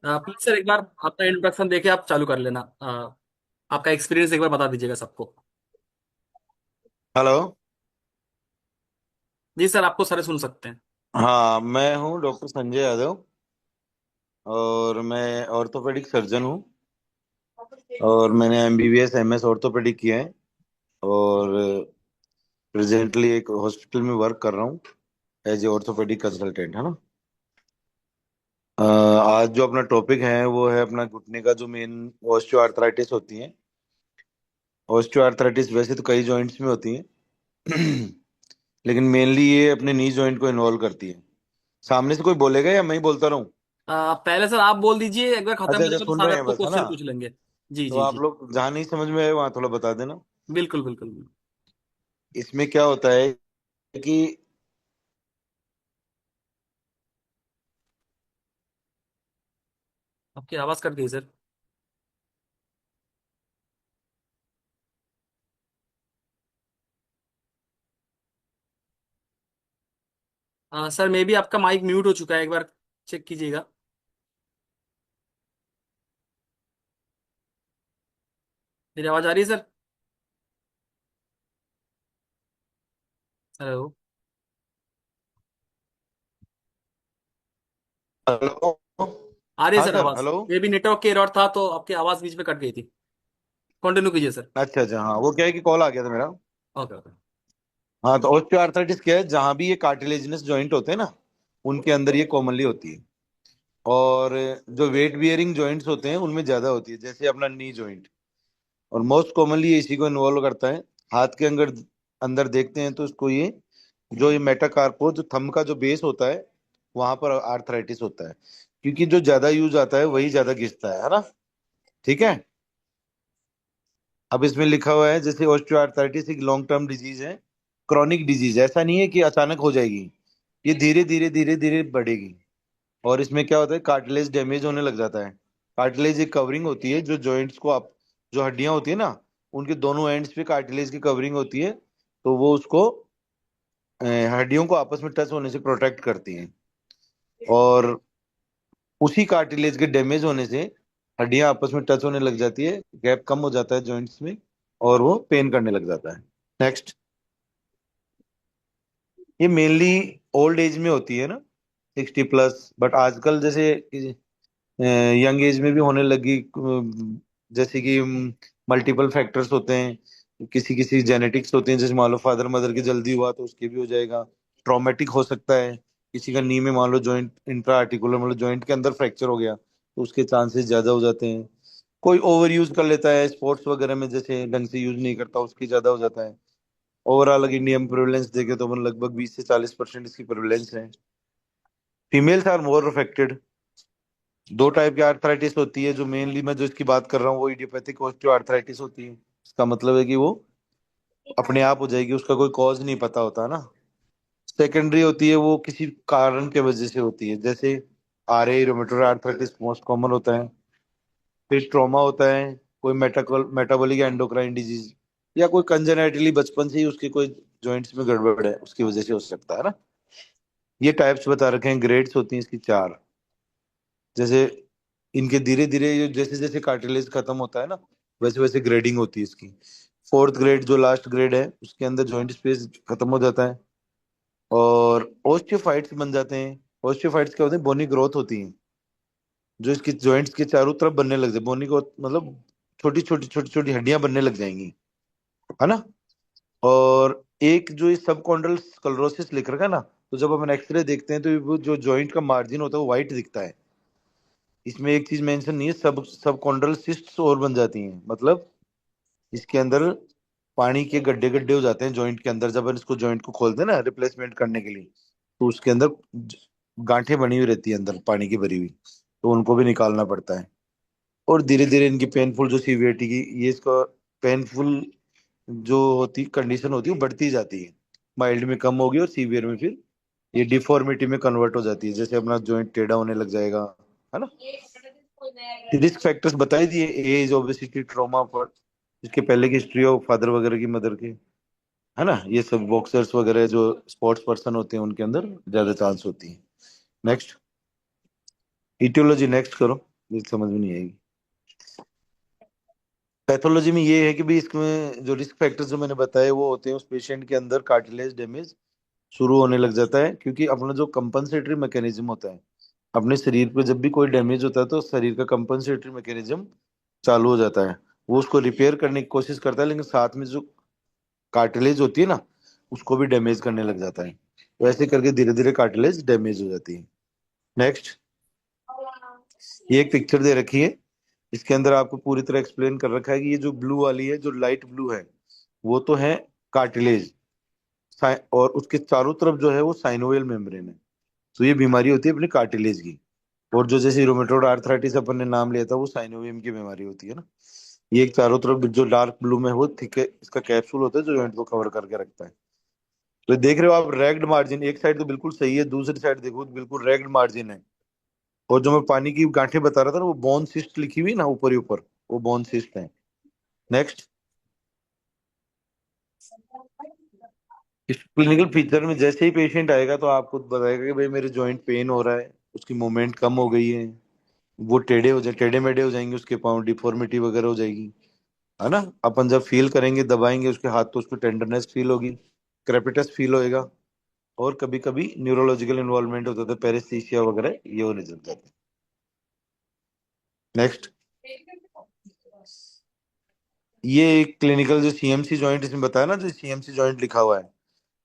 Please sir एक बार अपना introduction देके आप चालू कर लेना। आपका एक्सपीरियंस एक बार बता दीजिएगा सबको। हेलो। जी सर, आपको सारे सुन सकते हैं। हाँ, मैं हूँ डॉक्टर संजय यादव और मैं ऑर्थोपेडिक सर्जन हूँ। और मैंने एमबीबीएस एमएस ऑर्थोपेडिक किया है और प्रेजेंटली एक हॉस्पिटल में वर्क कर रहा हूँ एज ए ऑर्थोपेडिक कंसल्टेंट, है ना। आज जो अपना टॉपिक है वो है अपना घुटने का जो मेन ऑस्टियोआर्थराइटिस होती है। ऑस्टियोआर्थराइटिस वैसे तो कई जॉइंट्स में होती है लेकिन मेनली ये अपने नी जॉइंट को इन्वॉल्व करती है। सामने से कोई बोलेगा या मैं ही बोलता रहूँ? पहले सर आप बोल दीजिए, एक बार खत्म अच्छा हो अच्छा, जाएगा तो सुन सारे रहे हैं आपको बस, है ना। क्वेश्चन पूछ लेंगे। जी तो जी आप जी। लोग जहाँ नहीं समझ में आए वहाँ थोड़ा बता देना। बिल्कुल बिल्कुल बिल्कुल। इसमें क्या होता है कि आपकी आवाज कट गई सर। सर मे भी आपका माइक म्यूट हो चुका है, एक बार चेक कीजिएगा। मेरी आवाज आ रही है सर? हेलो। हेलो। आ रही है हाँ सर सर, आवाज, हेलो। मे भी नेटवर्क की एरर था तो आपकी आवाज बीच में कट गई थी। कंटिन्यू कीजिए सर। अच्छा अच्छा, हाँ वो क्या है कि कॉल आ गया था मेरा। Okay okay. हाँ, तो ऑस्टियोआर्थराइटिस क्या है, जहाँ भी ये कार्टिलेजिनस जॉइंट होते हैं ना, उनके अंदर ये कॉमनली होती है। और जो वेट बियरिंग जॉइंट्स होते हैं उनमें ज्यादा होती है, जैसे अपना नी जॉइंट। और मोस्ट कॉमनली इसी को इन्वॉल्व करता है। हाथ के अंदर अंदर देखते हैं तो उसको ये जो ये मेटाकार्पो जो थंब का जो बेस होता है, वहां पर आर्थराइटिस होता है। क्योंकि जो ज्यादा यूज आता है वही ज्यादा घिसता है ना। ठीक है। अब इसमें लिखा हुआ है जैसे ऑस्टियोआर्थराइटिस एक लॉन्ग टर्म डिजीज है, क्रॉनिक डिजीज। ऐसा नहीं है कि अचानक हो जाएगी, ये धीरे धीरे धीरे धीरे बढ़ेगी। और इसमें क्या होता है, कार्टिलेज डैमेज होने लग जाता है। कार्टिलेज एक कवरिंग होती है जो जॉइंट्स को आप, जो हड्डियां होती है ना, उनके दोनों एंड्स पे कार्टिलेज की कवरिंग होती है। तो वो उसको हड्डियों को आपस में टच होने से प्रोटेक्ट करती हैं। और उसी कार्टिलेज के डैमेज होने से हड्डियां आपस में टच होने लग जाती है, गैप कम हो जाता है जॉइंट्स में, और वो पेन करने लग जाता है। नेक्स्ट। ये मेनली ओल्ड एज में होती है ना, 60+। बट आजकल जैसे यंग एज में भी होने लगी, जैसे कि मल्टीपल फैक्टर्स होते हैं, किसी किसी जेनेटिक्स होते हैं। जैसे मान लो फादर मदर की जल्दी हुआ तो उसके भी हो जाएगा। ट्रॉमेटिक हो सकता है, किसी का नी में मान लो जॉइंट इंट्रा आर्टिकुलर, मतलब जॉइंट के अंदर फ्रैक्चर हो गया तो उसके चांसेस ज्यादा हो जाते हैं। कोई ओवर यूज कर लेता है स्पोर्ट्स वगैरह में, जैसे ढंग से यूज नहीं करता, उसकी ज्यादा हो जाता है। ओवरऑल अगर इंडिया में प्रेवलेंस देखे तो अपन लगभग 20 से 40% इसकी प्रेवलेंस है। Females are more affected. दो टाइप की आर्थराइटिस होती है, जो मेनली मैं जो इसकी बात कर रहा हूँ वो इडियोपैथिक ऑस्टियोआर्थराइटिस होती है। इसका मतलब है कि वो अपने आप हो जाएगी, उसका कोई कॉज नहीं पता होता ना। सेकेंडरी होती है, वो किसी कारण के वजह से होती है, जैसे RA rheumatoid arthritis most common होता है। फिर ट्रॉमा होता है, कोई मेटाबॉलिक एंडोक्राइन डिजीज, या कोई कंजेनेटली बचपन से ही उसके कोई जॉइंट्स में गड़बड़ है उसकी वजह से हो सकता है ना। ये टाइप्स बता रखे हैं, ग्रेड्स होती हैं इसकी 4। जैसे इनके धीरे धीरे जैसे जैसे कार्टिलेज खत्म होता है ना, वैसे वैसे ग्रेडिंग होती है इसकी। फोर्थ ग्रेड जो लास्ट ग्रेड है उसके अंदर जॉइंट स्पेस खत्म हो जाता है और ओस्टियोफाइट्स बन जाते हैं। ओस्टियोफाइट्स क्या होते हैं, बोनी ग्रोथ होती है जो इसकी जॉइंट्स के चारों तरफ बनने लग जाए। बोनी को मतलब छोटी छोटी छोटी छोटी हड्डियां बनने लग जाएंगी, है ना। और एक जो ये सबकॉन्ड्रल स्क्लेरोसिस लिख रखा है ना, तो जब अपन एक्सरे देखते हैं तो वो जो जॉइंट का मार्जिन होता है वो व्हाइट दिखता है। इसमें एक चीज मेंशन नहीं है, सबकॉन्ड्रल सिस्ट्स और बन जाती हैं, मतलब इसके अंदर पानी के गड्ढे गड्ढे हो जाते हैं जॉइंट के अंदर। जब अपन इसको जॉइंट को खोलते हैं ना रिप्लेसमेंट करने के लिए, तो उसके अंदर गांठें बनी हुई रहती है अंदर पानी की भरी हुई, तो उनको भी निकालना पड़ता है। और धीरे धीरे इनकी पेनफुल जो सीवियरिटी की, ये इसका पेनफुल जो होती कंडीशन होती है वो बढ़ती जाती है। माइल्ड में कम होगी और सीवियर में फिर ये डिफॉर्मिटी में कन्वर्ट हो जाती है, जैसे अपना जॉइंट टेढ़ा होने लग जाएगा, है ना। रिस्क फैक्टर्स बताई दिए, एज, ओबेसिटी, ट्रॉमा पर, इसके पहले की हिस्ट्री हो फादर वगैरह की, मदर की, है ना। ये सब बॉक्सर्स वगैरह जो स्पोर्ट्स पर्सन होते हैं उनके अंदर ज्यादा चांस होती है। नेक्स्ट। इटियोलॉजी नेक्स्ट करो, ये समझ में नहीं आएगी। पैथोलॉजी में ये है कि भाई इसमें जो रिस्क फैक्टर्स जो मैंने बताए वो होते हैं, उस पेशेंट के अंदर कार्टिलेज डैमेज शुरू होने लग जाता है, क्योंकि अपना जो कंपनसेटरी मैकेनिज्म होता है, अपने शरीर पे जब भी कोई डैमेज होता है तो शरीर का कंपनसेटरी मैकेनिज्म चालू हो जाता है। वो उसको रिपेयर करने की कोशिश करता है, लेकिन साथ में जो कार्टिलेज होती है ना, उसको भी डैमेज करने लग जाता है। तो ऐसे करके धीरे धीरे कार्टिलेज डैमेज हो जाती है। नेक्स्ट, ये एक पिक्चर दे रखी है, इसके अंदर आपको पूरी तरह एक्सप्लेन कर रखा है कि ये जो ब्लू वाली है, जो लाइट ब्लू है, वो तो है कार्टिलेज, और उसके चारों तरफ जो है वो साइनोवियल मेम्ब्रेन है। तो ये बीमारी होती है अपनी कार्टिलेज की। और जो जैसे रोमेटोइड आर्थराइटिस अपन ने नाम लिया था, वो साइनोवियम की बीमारी होती है ना। ये एक चारों तरफ जो डार्क ब्लू में, वो थिक है, इसका कैप्सूल होता है जो जॉइंट को कवर करके रखता है। तो देख रहे हो आप, रैग्ड मार्जिन, एक साइड तो बिल्कुल सही है, दूसरी साइड देखो तो बिल्कुल रैग्ड मार्जिन है। और जो मैं पानी की गांठें बता रहा था ना, वो बोन सिस्ट लिखी हुई ना ऊपर ही ऊपर, वो बोन सिस्ट है। नेक्स्ट, इस क्लिनिकल फीचर में जैसे ही पेशेंट आएगा तो आपको बताएगा कि भाई मेरे जॉइंट पेन हो रहा है, उसकी मूवमेंट कम हो गई है, वो टेढ़े हो जाए, टेढ़े मेढ़े हो जाएंगे उसके पाँव, डिफॉर्मिटी वगैरह हो जाएगी, है ना। अपन जब फील करेंगे, दबाएंगे उसके हाथ, तो उसको टेंडरनेस फील होगी, क्रेपिटस फील होएगा। और कभी कभी न्यूरोलॉजिकल इन्वॉल्वमेंट होता था, पेरेस्थीसिया वगैरह ये होने लग जाते हैं। नेक्स्ट, ये क्लिनिकल जो सीएमसी जॉइंट इसमें बताया ना, जो सीएमसी जॉइंट लिखा हुआ है,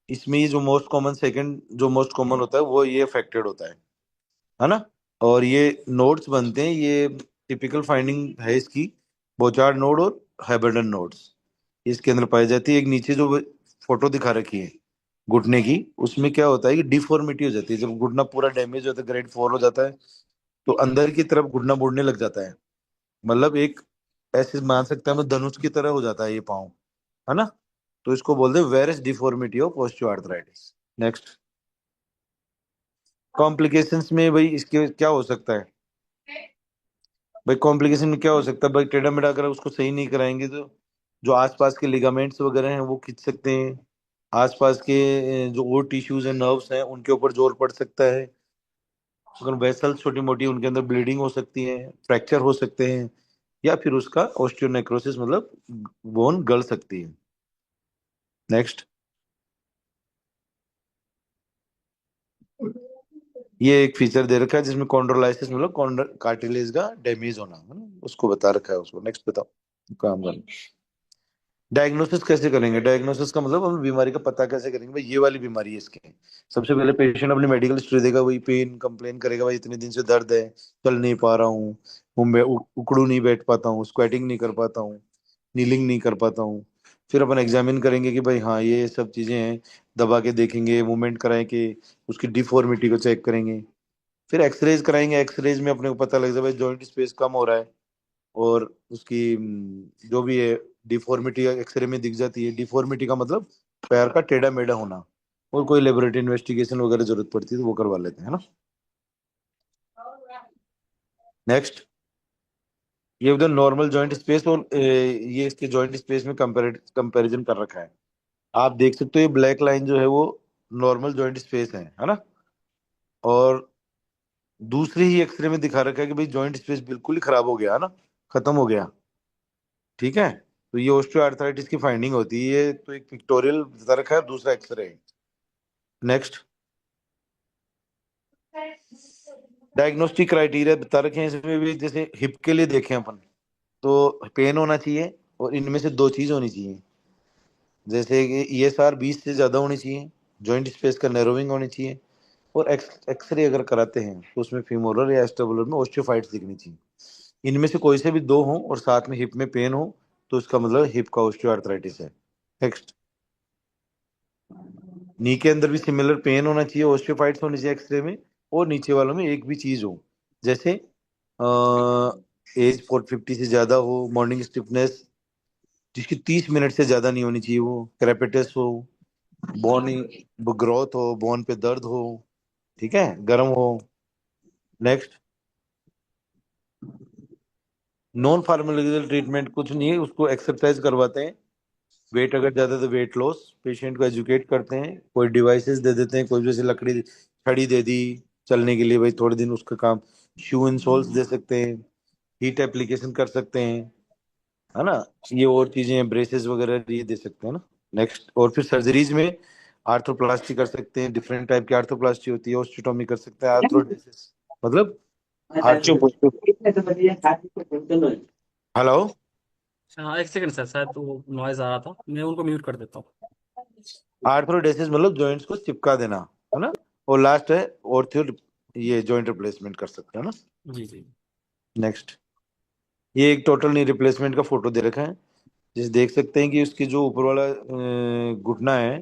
इसमें ये जो मोस्ट कॉमन, सेकंड जो मोस्ट कॉमन होता है वो ये अफेक्टेड होता है ना। और ये नोड्स बनते हैं, ये टिपिकल फाइंडिंग है इसकी, बोचार्ड नोड और हैबर्डन नोड्स इसके अंदर पाई जाती है। एक नीचे जो फोटो दिखा रखी है घुटने की, उसमें क्या होता है कि डिफॉर्मिटी हो जाती है, जब घुटना पूरा डैमेज होता है, ग्रेड 4 हो जाता है, तो अंदर की तरफ घुटना मुड़ने लग जाता है। मतलब एक, ऐसे मान सकते हैं हम, धनुष की तरह हो जाता है ये पाँव, है ना। तो इसको बोलते हैं varus deformity of osteoarthritis. Next, complications में भाई इसके क्या हो सकता है? भाई कॉम्प्लिकेशन में क्या हो सकता है? भाई टेढ़ा मेढ़ा अगर उसको सही नहीं कराएंगे तो जो आसपास के लिगामेंट्स वगैरह हैं वो खिंच सकते हैं, आसपास के जो और टिश्यूज हैं, नर्व्स हैं, उनके ऊपर जोर पड़ सकता है। अगर वेसल्स छोटी मोटी, उनके अंदर ब्लीडिंग हो सकती है, फ्रैक्चर हो सकते हैं, या फिर उसका ऑस्टियोनेक्रोसिस, मतलब बोन गल सकती है। नेक्स्ट, ये एक फीचर दे रखा है जिसमें कॉन्ड्रोलाइसिस, मतलब कार्टिलेज का डैमेज होना, है ना, उसको बता रखा है। उसको नेक्स्ट बताओ, काम करना। डायग्नोसिस कैसे करेंगे? डायग्नोसिस का मतलब हम बीमारी का पता कैसे करेंगे, भाई ये वाली बीमारी है इसकी। सबसे पहले पेशेंट अपनी मेडिकल हिस्ट्री देगा, वही पेन कंप्लेन करेगा, भाई इतने दिन से दर्द है, चल नहीं पा रहा हूँ, उकड़ू नहीं बैठ पाता हूँ, स्क्वेटिंग नहीं कर पाता हूँ, नीलिंग नहीं कर पाता हूँ। फिर अपन एग्जामिन करेंगे कि भाई हाँ ये सब चीजें हैं, दबा के देखेंगे, मूवमेंट कराएं कि उसकी डिफॉर्मिटी को चेक करेंगे। फिर एक्सरेज कराएंगे, एक्सरेज में अपने को पता लग जाए भाई जॉइंट स्पेस कम हो रहा है, और उसकी जो भी है डिफॉर्मिटी एक्सरे में दिख जाती है। डिफॉर्मिटी का मतलब पैर का टेढ़ा मेढ़ा होना। और कोई लेबोरेटरी इन्वेस्टिगेशन वगैरह जरूरत पड़ती है तो वो करवा लेते हैं, है ना। नेक्स्ट, ये उधर नॉर्मल जॉइंट स्पेस और ये इसके जॉइंट स्पेस में कंपैरिजन कर रखा है। आप देख सकते हो ये ब्लैक लाइन जो है वो नॉर्मल जॉइंट स्पेस है ना। और दूसरी ही एक्सरे में दिखा रखा है कि भाई जॉइंट स्पेस बिल्कुल ही खराब हो गया, है ना, खत्म हो गया। ठीक है, तो ये ऑस्टियोआर्थराइटिस की फाइंडिंग होती है। ये तो एक पिक्टोरियल बता रखा है, दूसरा एक्सरे है। नेक्स्ट, डायग्नोस्टिक क्राइटेरिया बता रखे हैं इसमें भी, जैसे हिप के लिए देखें अपन, तो पेन होना चाहिए, और इनमें से दो चीज होनी चाहिए, जैसे कि ईएसआर 20 से ज्यादा होनी चाहिए, जॉइंट स्पेस का नैरोविंग होनी चाहिए, और एक्सरे अगर कराते हैं तो उसमें फीमोरल या एस्टेबुलर में ओस्टियोफाइट्स दिखनी चाहिए। इनमें से कोई से भी दो हो और साथ में हिप में पेन हो, तो इसका मतलब हिप का ऑस्टियोआर्थराइटिस है। नेक्स्ट, नी के अंदर भी सिमिलर पेन होना चाहिए, ओस्टियोफाइट्स होनी चाहिए एक्सरे में, और नीचे वालों में एक भी चीज हो, जैसे एज 450 से ज्यादा हो, मॉर्निंग स्टिफनेस जिसकी 30 मिनट से ज्यादा नहीं होनी चाहिए, वो क्रेपिटस हो, बोन ग्रोथ हो, बोन पे दर्द हो, ठीक है, गर्म हो। नेक्स्ट, नॉन फार्माकोलॉजिकल ट्रीटमेंट कुछ नहीं है, उसको एक्सरसाइज करवाते हैं, वेट अगर ज्यादा है तो वेट लॉस, पेशेंट को एजुकेट करते हैं, कोई डिवाइसेस दे देते हैं, कोई जैसे लकड़ी छड़ी दे दी चलने के लिए, भाई थोड़े दिन उसका काम, शू इंसोल्स दे सकते हैं, हीट एप्लीकेशन कर सकते हैं, है ना। ये और चीजें, ब्रेसेस वगैरह ये दे सकते हैं ना। नेक्स्ट, और फिर सर्जरीज में आर्थ्रोप्लास्टी कर सकते हैं, डिफरेंट टाइप की आर्थ्रोप्लास्टी होती है, ओस्टियोटॉमी कर सकते हैं, आर्थ्रोडेसिस, मतलब चुप हेलो। हाँ, एक सेकंड सर, शायद वो नॉइज आ रहा था, मैं उनको म्यूट कर देता हूँ। आर्थ्रोडेसिस मतलब जॉइंट्स को चिपका देना, है ना। और लास्ट है ऑर्थो, ये जॉइंट रिप्लेसमेंट कर सकते हैं ना। जी जी। नेक्स्ट, ये एक टोटल नी रिप्लेसमेंट का फोटो दे रखा है, जिस देख सकते हैं कि उसकी जो ऊपर वाला घुटना है,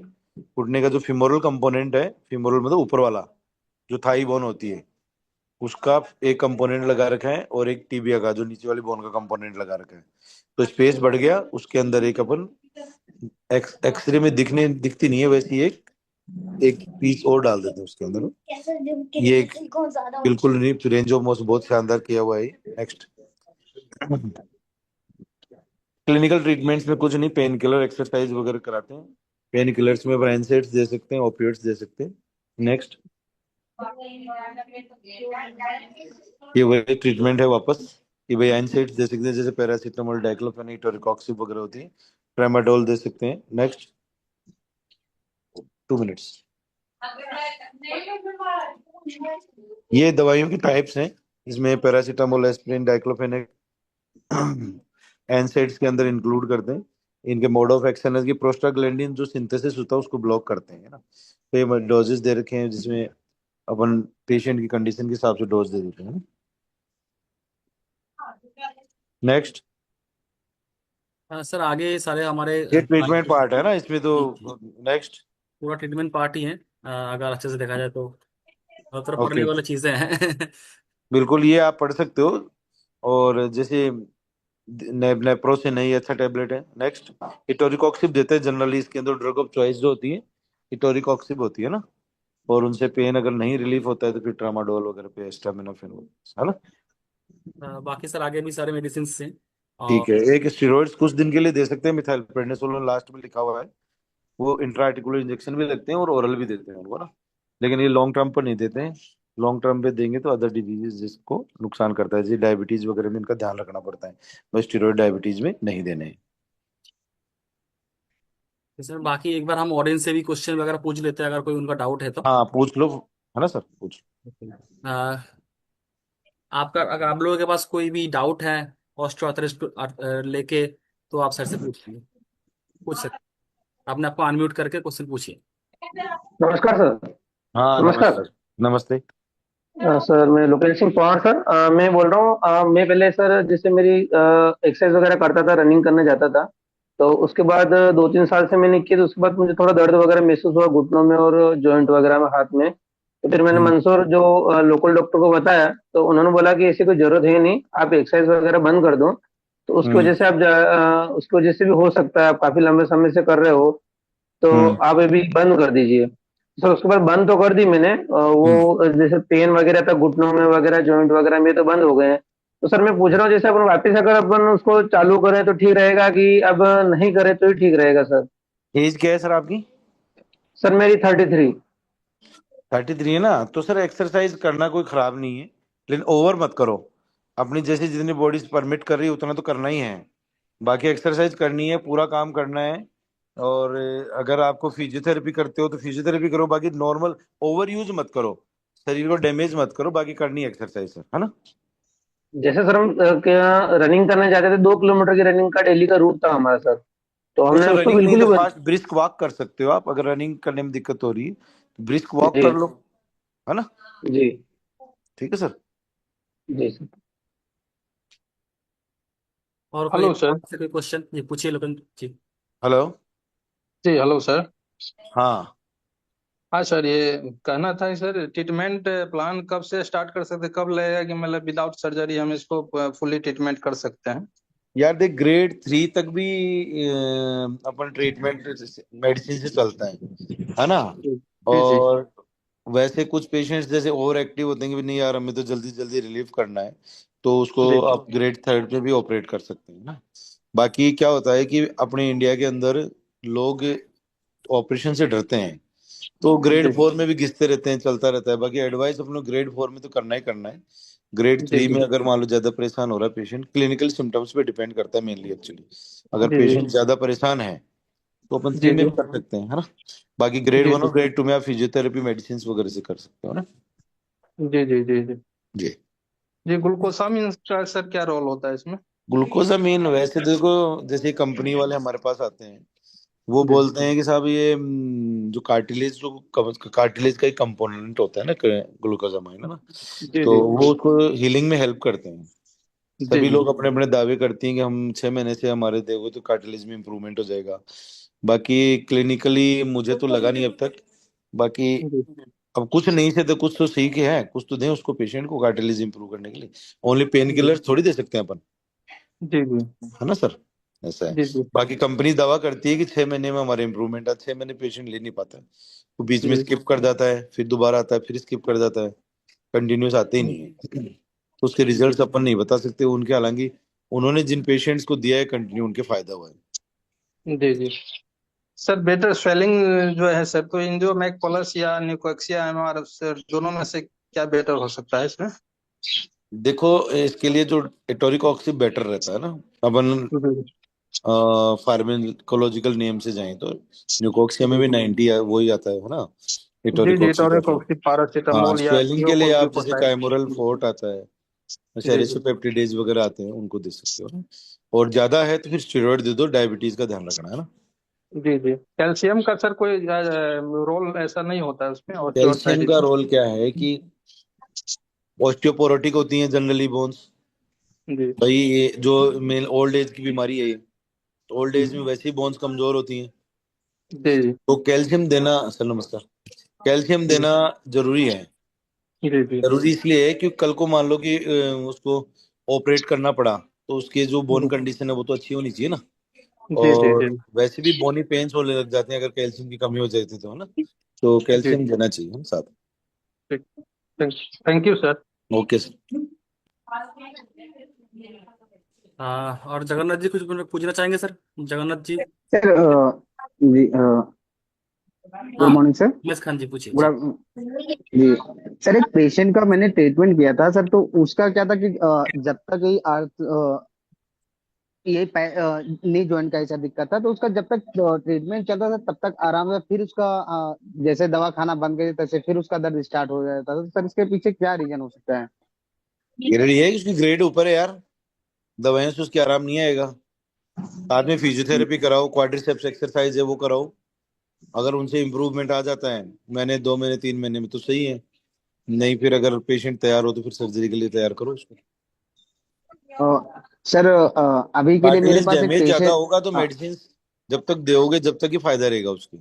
घुटने का जो फिमोरल कंपोनेंट है, फिमोरल मतलब ऊपर वाला जो थाई बोन होती है, उसका एक कंपोनेंट लगा रखा है, और एक टीबिया का जो नीचे वाली बोन का कंपोनेंट लगा रखा है। तो स्पेस बढ़ गया, उसके अंदर एक अपन एक्सरे में दिखती नहीं है वैसी एक एक पीस और डाल देते हैं उसके अंदर। ये एक बिल्कुल नहीं, रेंज ऑफ मोशन बहुत शानदार किया हुआ है। नेक्स्ट, क्लिनिकल ट्रीटमेंट्स में कुछ नहीं, पेन किलर एक्सरसाइज वगैरह कराते हैं। पेन किलर्स में ब्रांसेट्स दे सकते हैं, ओपिएट्स दे सकते हैं। नेक्स्ट, ये वही ट्रीटमेंट है वापस, कि भाई एनसेड्स दे सकते हैं, जैसे पैरासीटामोल, डाइक्लोफेनेक, टोरिकॉक्सिब वगैरह होती है। ट्रेमाडोल दे सकते हैं। Next, 2 minutes. ये दवाइयों की टाइप्स हैं, इसमें पैरासीटामोल, एस्पिरिन, डाइक्लोफेनेक, एनसेड्स के अंदर इंक्लूड करते हैं। इनके मोड ऑफ एक्शन है कि प्रोस्टाग्लैंडिन जो सिंथेसिस होता है उसको ब्लॉक करते हैं, है ना। तो ये डोजेस दे रखे हैं, जिसमें अपन पेशेंट की कंडीशन के हिसाब से डोज दे देते हैं। नेक्स्ट, हाँ सर, आगे सारे हमारे ये ट्रीटमेंट पार्ट है ना इसमें तो। जी जी, नेक्स्ट, पूरा ट्रीटमेंट पार्ट ही है। अगर अच्छे से देखा जाए तो हर तरफ पढ़ने ओके, वाली चीजें हैं। बिल्कुल ये आप पढ़ सकते हो। और जैसे नेप्रो से नहीं अच्छा टेबलेट है। नेक्स्ट, इटोरिकॉक्सिब देते हैं जनरली, इसके अंदर ड्रग ऑफ चॉइस जो होती है इटोरिकॉक्सिब होती है ना। और उनसे पेन अगर नहीं रिलीफ होता है तो फिर ट्रामाडोल वगैरह पे एस्टामिनोफेन, है ना। बाकी सर आगे भी सारे मेडिसिन हैं। ठीक और है, एक स्टेरॉइड्स कुछ दिन के लिए दे सकते हैं, मिथाइलप्रेडनिसोलोन लास्ट में लिखा हुआ है। वो इंट्राआर्टिकुलर इंजेक्शन भी लगते हैं और ओरल भी देते हैं उनको ना। लेकिन ये लॉन्ग टर्म पर नहीं देते हैं। लॉन्ग टर्म पे देंगे तो अदर डिजीजेस जिसको नुकसान करता है, जैसे डायबिटीज वगैरह में इनका ध्यान रखना पड़ता है। बस स्टेरॉइड डायबिटीज में नहीं देने हैं। सर बाकी एक बार हम ऑडियंस से भी क्वेश्चन वगैरह पूछ लेते हैं, अगर कोई उनका डाउट है तो। हाँ पूछ लो, है ना सर, पूछ। आ, आपका, अगर आप लोगों के पास कोई भी डाउट है ऑस्टियोआर्थराइटिस लेके, तो आप सर से पूछ सकते हैं। आपने आपको अनम्यूट करके क्वेश्चन पूछिए। नमस्कार सर। हाँ नमस्कार। नमस्कार। नमस्ते। सर मैं लोकेश सिंह पवार सर, मैं बोल रहा हूँ। मैं पहले सर जैसे मेरी एक्सरसाइज वगैरह करता था, रनिंग करने जाता था। तो उसके बाद 2-3 साल से मैंने की, तो उसके बाद मुझे थोड़ा दर्द वगैरह महसूस हुआ घुटनों में और जॉइंट वगैरह में, हाथ में। तो फिर मैंने हम्म मंसूर जो लोकल डॉक्टर को बताया, तो उन्होंने बोला कि ऐसी कोई जरूरत है नहीं, आप एक्सरसाइज वगैरह बंद कर दो। तो उसकी हम्म वजह से उसकी वजह से भी हो सकता है, आप काफी लंबे समय से कर रहे हो, तो हम्म आप अभी बंद कर दीजिए। सर उसके बाद बंद तो कर दी मैंने, हम्म। वो जैसे पेन वगैरह था घुटनों में वगैरह, जॉइंट वगैरह में, तो बंद हो गए हैं। तो सर मैं पूछ रहा हूँ, जैसे अपन वापस अगर अपन उसको चालू करें तो ठीक रहेगा, कि अब नहीं करें तो ही ठीक रहेगा सर? एज क्या है सर आपकी? सर मेरी 33। 33 है ना, तो सर एक्सरसाइज करना कोई खराब नहीं है, लेकिन ओवर मत करो। अपनी जैसे जितनी बॉडी परमिट कर रही है उतना तो करना ही है। बाकी एक्सरसाइज करनी है, पूरा काम करना है। और अगर आपको फिजियोथेरेपी करते हो तो फिजियोथेरेपी करो, बाकी नॉर्मल ओवर यूज मत करो, शरीर को डैमेज मत करो, बाकी करनी है एक्सरसाइज सर, है ना। जैसे सर हम क्या रनिंग करने जाते थे, 2 किलोमीटर की रनिंग का डेली का रूट था हमारा सर, तो तो हमने सर उसको रनिंग नहीं बिल्कुल तो ही बंद। फास्ट ब्रिस्क वॉक कर सकते हो आप, अगर रनिंग करने में दिक्कत हो रही है तो ब्रिस्क वॉक कर जी लो, है ना। जी ठीक है सर। जी सर। और कोई हेलो सर। आपसे कोई क्वेश्चन जी पूछिए, लोगन जी। हेलो। जी हेलो सर। हाँ, हाँ सर, ये कहना था कि सर ट्रीटमेंट प्लान कब से स्टार्ट कर सकते हैं, कब लगेगा कि मतलब विदाउट सर्जरी हम इसको फुली ट्रीटमेंट कर सकते हैं? यार देख, ग्रेड 3 तक भी अपन ट्रीटमेंट मेडिसिन से चलता है ना। जी जी जी। और वैसे कुछ पेशेंट्स जैसे ओवर एक्टिव होते हैं कि नहीं यार हमें तो जल्दी जल्दी रिलीफ करना है, तो उसको जी आप ग्रेड 3 पे भी ऑपरेट कर सकते हैं ना। बाकी क्या होता है कि अपने इंडिया के अंदर लोग ऑपरेशन से डरते हैं, तो ग्रेड जी 4 में भी घिसते रहते हैं, चलता रहता है। बाकी एडवाइस अपने ग्रेड 4 में तो करना ही करना है। ग्रेड जी 3 जी में अगर मान लो ज्यादा परेशान हो रहा है पेशेंट, क्लिनिकल सिम्टम्स पे डिपेंड करता है मेनली एक्चुअली। अगर जी जी पेशेंट ज्यादा परेशान है तो अपन 3 जी में जी भी कर सकते हैं, है ना। बाकी ग्रेड जी 1 और ग्रेड 2 में आप फिजियोथेरेपी मेडिसिन वगैरह से कर सकते हो ना। जी जी जी जी जी। जी ग्लूकोसामिन का सर क्या रोल होता है इसमें? ग्लूकोजामीन वैसे देखो, जैसे कंपनी वाले हमारे पास आते हैं, वो जी बोलते हैं कि साहब ये जो कार्टिलेज, जो कार्टिलेज का एक कंपोनेंट होता है ना ग्लूकोजामाइन, है ना। जी तो जी वो उसको हीलिंग में हेल्प करते हैं। जी सभी जी लोग अपने अपने दावे करते हैं कि हम 6 महीने से हमारे देखो तो कार्टिलेज में इम्प्रूवमेंट हो जाएगा। बाकी क्लिनिकली मुझे तो लगा नहीं अब तक। बाकी जी अब कुछ नहीं से तो कुछ तो सही के है, कुछ तो दें उसको पेशेंट को कार्टिलेज इंप्रूव करने के लिए। ओनली पेन जी किलर थोड़ी दे सकते हैं अपन, जी जी है ना सर। ऐसा है। जी जी बाकी कंपनी दावा करती है कि 6 महीने में हमारे इंप्रूवमेंट है, 6 महीने पेशेंट ले नहीं पाता है। वो बीच में जी स्किप कर जाता है, फिर दोबारा आता है, फिर स्किप कर जाता है, कंटिन्यूस आते ही नहीं है। तो उसके जी रिजल्ट्स अपन नहीं बता सकते उनके, हालांकि उन्होंने जिन पेशेंट्स को दिया है कंटिन्यू, उनके फायदा हुआ है। जी जी सर बेटर स्वेलिंग जो है सर, तो इंडियोमैक प्लस या न्यूकोक्सिया एमआर सर, दोनों में से क्या बेटर हो सकता है इसमें? देखो, इसके लिए जो एटोरिकॉक्सी बेटर रहता है ना। अपन जी फार्माकोलॉजिकल नेम से जाएं तो न्यूकोक्सिया में जी भी 90 वही आता है ना। जी जी एटोरिकॉक्सी बेटर। टोरेकोक्सी हाँ, पारासीटामोल या स्वेलिंग के लिए आप जैसे ग्लूकोग्लूकोसाइड। काइमोरल फोर्ट आता है, जी जी सेरिसोपेप्टिडेज वगैरह आते हैं, उनको दे सकते हो ना। और ज्यादा है तो फिर स्टेरॉइड दे दो, डायबिटीज का ध्यान रखना, है ना। जी जी कैल्शियम का सर कोई रोल ऐसा नहीं होता है उसमें कैल्शियम ऑस्टियोआर्थराइटिस का में? रोल क्या है कि ऑस्टियोपोरोटिक होती हैं जनरली बोन्स। जी भाई ये जो मेन ओल्ड एज की बीमारी है ये, ओल्ड एज में जी वैसे ही बोन्स कमजोर होती हैं। जी तो कैल्शियम देना, सर नमस्कार, कैल्शियम जी देना जरूरी है। जी जी जरूरी इसलिए है कि कल को मान लो कि उसको ऑपरेट करना पड़ा, तो उसके जो बोन कंडीशन है वो तो अच्छी होनी चाहिए ना। जी जी और जी वैसे भी बोनी पेन्स होने लग जाते हैं अगर कैल्शियम की कमी हो जाती तो, है ना। तो जी कैल्शियम देना चाहिए हम साथ। ठीक। Thank you sir. Okay sir. हाँ, और जगन्नाथ जी कुछ पूछना चाहेंगे सर? जगन्नाथ जी। सर जी गुड हाँ, मॉर्निंग सर। यस खान जी पूछिए गुड जी। जी सर, एक पेशेंट का मैंने ट्रीटमेंट किया था सर, तो उसका क्या था कि जब तक नी जॉइंट का ऐसा दिक्कत था, तो उसका जब तक ट्रीटमेंट चल रहा था तब तक आराम है, फिर उसका जैसे दवा खाना बंद कर दिया तैसे फिर उसका दर्द स्टार्ट हो जाता था। तो सर इसके पीछे क्या रीजन हो सकता है? ग्रेड ये है कि उसकी ग्रेड ऊपर है यार, दवाइयों से उसकी आराम नहीं आएगा। साथ में फिजियोथेरेपी कराओ, क्वाड्रिसेप्स एक्सरसाइज है वो कराओ। अगर उनसे इम्प्रूवमेंट आ जाता है महीने 2 महीने 3 महीने में तो सही है। नहीं, फिर अगर पेशेंट तैयार हो तो फिर सर्जरी के लिए तैयार करो उसको। सर अभी के लिए मेरे कार्टिलेज पास एक डैमेज ज्यादा पेशेंट। होगा तो मेडिसिन जब तक दोगे जब तक ही फायदा रहेगा उसकी,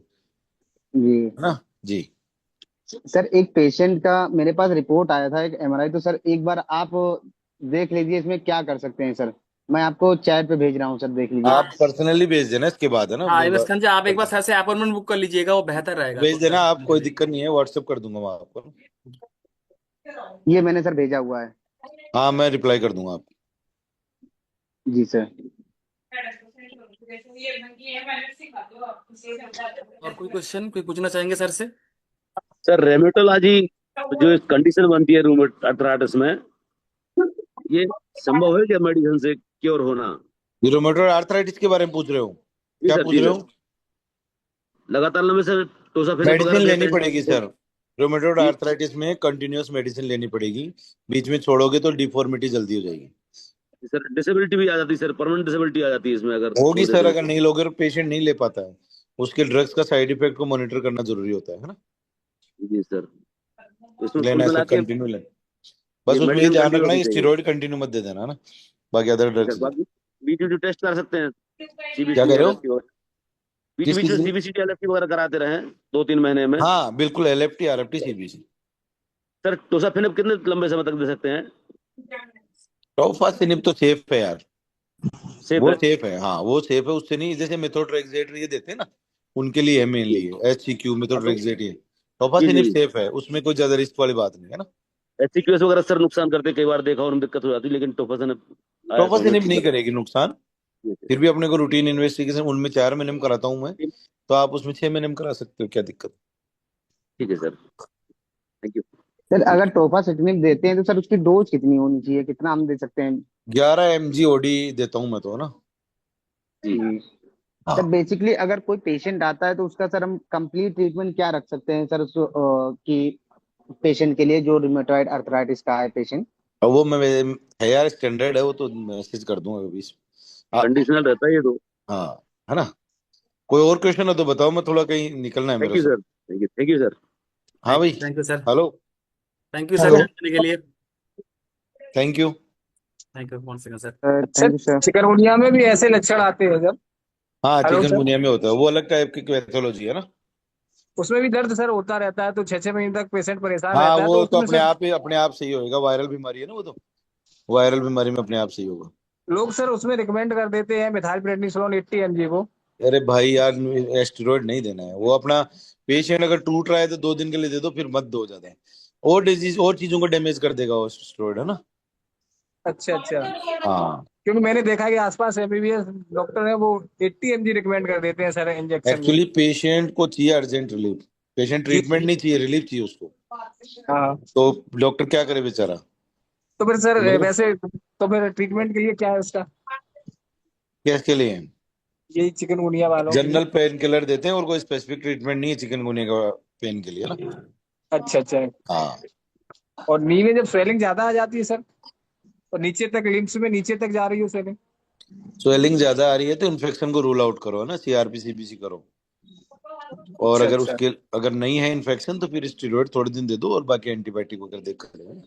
जी है ना। जी। सर, एक पेशेंट का मेरे पास रिपोर्ट आया था, एक एमआरआई, तो सर एक बार आप देख लीजिए इसमें क्या कर सकते हैं सर। मैं आपको चैट पे भेज रहा हूँ सर, देख लीजिए। आप पर्सनली भेज देना इसके बाद, है ना। हाँ, यस खान जी, आप एक बार सर से अपॉइंटमेंट बुक कर लीजिएगा, वो बेहतर रहेगा भेज थोड़ा देना आप, कोई जानकारी। दिक्कत नहीं है, व्हाट्सएप कर दूंगा मैं आपको। ये मैंने सर भेजा हुआ है। हाँ, मैं रिप्लाई कर दूंगा आपको। जी सर। और कोई क्वेश्चन कोई पूछना चाहेंगे सर से? सर रेमेटोलॉजी जो कंडीशन बनती है रूमेट अर्थराइटिस में, ये संभव है क्या मेडिसिन से क्योर होना? ये रोमेटोइड आर्थराइटिस के बारे में पूछ रहे हो? जी क्या सर, पूछ जी रहे सर। हो? लगातार लंबे सर टोसाफेनेप मेडिसिन वगैरह लेनी देते हैं पड़ेगी तो। सर। रोमेटोइड जी आर्थराइटिस में कंटिन्यूअस मेडिसिन लेनी पड़ेगी। बीच में छोड़ोगे तो डिफॉर्मिटी जल्दी हो जाएगी। सर, डिसेबिलिटी भी आ जाती है सर, परमानेंट डिसेबिलिटी आ जाती है इसमें अगर होगी छोड़ सर, देते हैं अगर तो। नहीं लोगे पेशेंट नहीं ले पाता है। उसके ड्रग्स का साइड इफेक्ट को मॉनिटर करना जरूरी होता है ना। जी सर। इसमें लेना कुल है मिला सर, के कंटिन्यू लेना। बस ये उसमें ये मेडिसिन ध्यान कंटिन्यू रखना होनी है कि चाहिए। स्टेरॉइड कंटिन्यू मत दे देना, है ना। बाकी अदर सर ड्रग्स दे। बाकी बीच टेस्ट कर सकते हैं, क्या सीबीसी कह रहे हो? एलएफटी और बीच किस बीच चीज में की? सीबीसी एलएफटी वगैरह कराते रहे 2-3 महीने में। हाँ बिल्कुल, एलएफटी आरएफटी सीबीसी। सर टोसाफेनेप कितने लंबे समय तक दे सकते हैं? टॉफासिनिब तो सेफ है यार। सेफ वो है? सेफ है, हाँ वो सेफ है, उससे नहीं। जैसे मेथोट्रेक्सेट ये देते हैं ना, उनके लिए है मेनली, HCQ हाँ तो मेथोट्रेक्सेट ये। जी टॉफासिनिब जी। सेफ है, उसमें कोई ज्यादा रिस्क वाली बात नहीं है ना। एचसीक्यूएस वगैरह सर नुकसान करते, कई बार देखा और उनमें दिक्कत हो जाती, लेकिन टोफासन आया तो हमें टॉफासिनिब ठीक नहीं लगा। करेगी नुकसान। जी, जी, फिर भी अपने को रूटीन इन्वेस्टिगेशन उनमें 4 महीने में कराता हूँ मैं। ठीक। तो आप उसमें 6 महीने में करा सकते हो, क्या दिक्कत? ठीक है सर। Thank you. सर अगर टोफासिटिनिब देते हैं तो सर उसकी डोज कितनी होनी चाहिए, कितना हम दे सकते हैं? 11 mg ओडी देता हूँ मैं तो, है ना। जी। जी। सर हाँ, बेसिकली अगर कोई पेशेंट आता है तो उसका सर हम कंप्लीट ट्रीटमेंट क्या रख सकते हैं सर, कि पेशेंट के लिए जो रिमेटॉइड अर्थराइटिस का है पेशेंट? अब वो मैं है यार, स्टैंडर्ड है वो तो, मैसेज कर दूंगा अभी। आ, कंडीशनल रहता है ये तो। हाँ, है ना। कोई और क्वेश्चन है तो बताओ, मैं थोड़ा कहीं निकलना है थैंक मेरे यू से। Sir, thank you sir. हाँ भाई। Thank you sir. Hello. Thank you sir hello join करने के लिए। Thank you. Thank you, one second sir. Sir, thank you sir. Chikungunya में भी ऐसे लक्षण आते हैं जब? हाँ, हेलो सर, चिकनगुनिया में होता है वो, अलग टाइप की पैथोलॉजी है ना। उसमें भी दर्द सर होता रहता है, तो 6 6 महीने तक पेशेंट परेशान हाँ, रहता है, तो वो तो उसमें सर अपने आप सही होएगा, वायरल बीमारी है ना वो तो। वायरल बीमारी में अपने आप सही होगा। लोग सर उसमें रिकमेंड कर देते हैं मिथाइल प्रेडनिसोलोन 80 mg को। अरे भाई यार, एस्टेरॉइड नहीं देना है वो अपना। पेशेंट अगर टूट रहा है तो 2 दिन के लिए दे दो, फिर मत दो ज्यादा। और डिजीज और चीजों को डैमेज कर देगा वो स्टेरॉइड, है ना। अच्छा अच्छा। हाँ। क्योंकि मैंने देखा है कि आसपास एमबीबीएस डॉक्टर है वो 80 mg रिकमेंड कर देते हैं सर इंजेक्शन में। एक्चुअली पेशेंट को चाहिए अर्जेंट रिलीफ। पेशेंट जी ट्रीटमेंट नहीं चाहिए, रिलीफ चाहिए उसको। हाँ। तो डॉक्टर क्या करे बेचारा। तो फिर सर समझ रहे हो? वैसे तो फिर ट्रीटमेंट के लिए क्या है उसका? किसके लिए? यही चिकनगुनिया वालों के लिए। जनरल पेन किलर देते हैं, और कोई स्पेसिफिक ट्रीटमेंट नहीं है चिकनगुनिया का पेन के लिए ना। अच्छा अच्छा। हाँ। और नी में जब स्वेलिंग ज्यादा आ जाती है सर, और नीचे तक लिम्स में नीचे तक जा रही है स्वेलिंग? स्वेलिंग ज्यादा आ रही है तो इन्फेक्शन को रूल आउट करो, है ना, सीआरपी सीबीसी करो। और अच्छा अगर अच्छा। उसके अगर नहीं है इन्फेक्शन तो फिर स्टेरॉइड थोड़े दिन दे दो, और बाकी एंटीबायोटिक वगैरह देकर।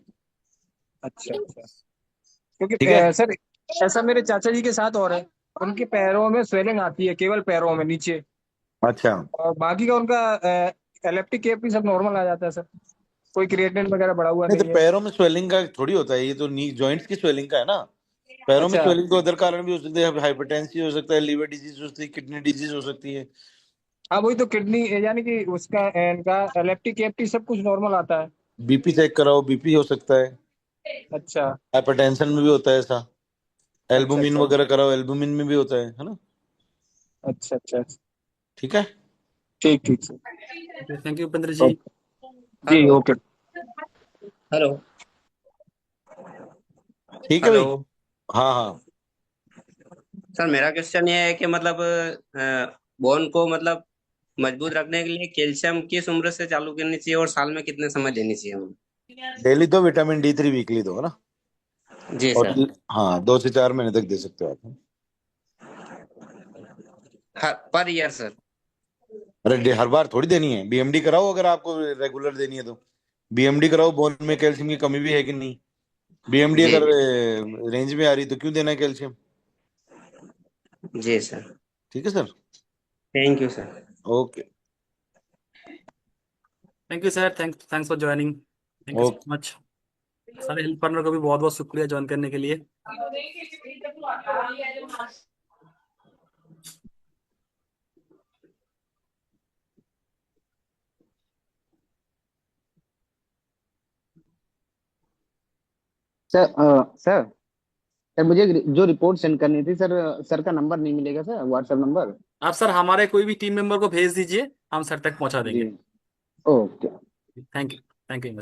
अच्छा अच्छा। क्योंकि ठीक है। सर ऐसा मेरे चाचा जी के साथ और है, उनके पैरों में स्वेलिंग आती है केवल पैरों में नीचे, अच्छा। और बाकी का उनका एलिप्टिक केप भी सब नॉर्मल आ जाता है सर, कोई क्रिएटिनिन वगैरह बढ़ा हुआ नहीं तो नहीं है। पैरों में स्वेलिंग का थोड़ी होता है, ये तो नी जॉइंट्स की स्वेलिंग का है ना। पैरों में अच्छा। स्वेलिंग तो अदर कारण भी हो सकते हैं, हाइपरटेंसी हो सकता है, लीवर डिजीज हो सकती है, किडनी डिजीज हो सकती है। हाँ वही तो, किडनी यानी कि उसका इनका एलिप्टिक केप सब कुछ नॉर्मल आता है। बीपी चेक कराओ, बीपी हो सकता है। अच्छा हाइपरटेंशन में भी होता है ऐसा। अच्छा। एल्बुमिन अच्छा वगैरह कराओ, एल्बुमिन में भी होता है ना। अच्छा अच्छा। ठीक है। ठीक ठीक sir. Thank you Upendra ji. Okay. जी हेलो। ओके। हेलो। ठीक है हेलो। भाई। हाँ हाँ। सर मेरा क्वेश्चन ये है कि मतलब बोन को मतलब मजबूत रखने के लिए कैल्शियम किस उम्र से चालू करनी चाहिए और साल में कितने समय देनी चाहिए हमें? डेली दो, विटामिन D3 वीकली दो, है ना। जी और सर। हाँ, 2 से 4 महीने तक दे सकते हो आप। हर पर ईयर सर? अरे हर बार थोड़ी देनी है, बीएमडी कराओ अगर आपको रेगुलर देनी है तो। बीएमडी कराओ, बोन में कैल्शियम की कमी भी है कि नहीं। बीएमडी जी अगर जी। रेंज में आ रही तो क्यों देना है कैल्शियम। जी सर। ठीक है sir. Thank you sir. Okay. Thank you sir, thanks for joining. Thank you so okay. Much. सारे हेल्प पार्टनर को भी बहुत बहुत शुक्रिया ज्वाइन करने के लिए। सर सर सर मुझे जो रिपोर्ट सेंड करनी थी सर, सर का नंबर नहीं मिलेगा सर, व्हाट्सएप नंबर? आप सर हमारे कोई भी टीम मेंबर को भेज दीजिए, हम सर तक पहुंचा जी। देंगे। Okay. Thank you. Thank you.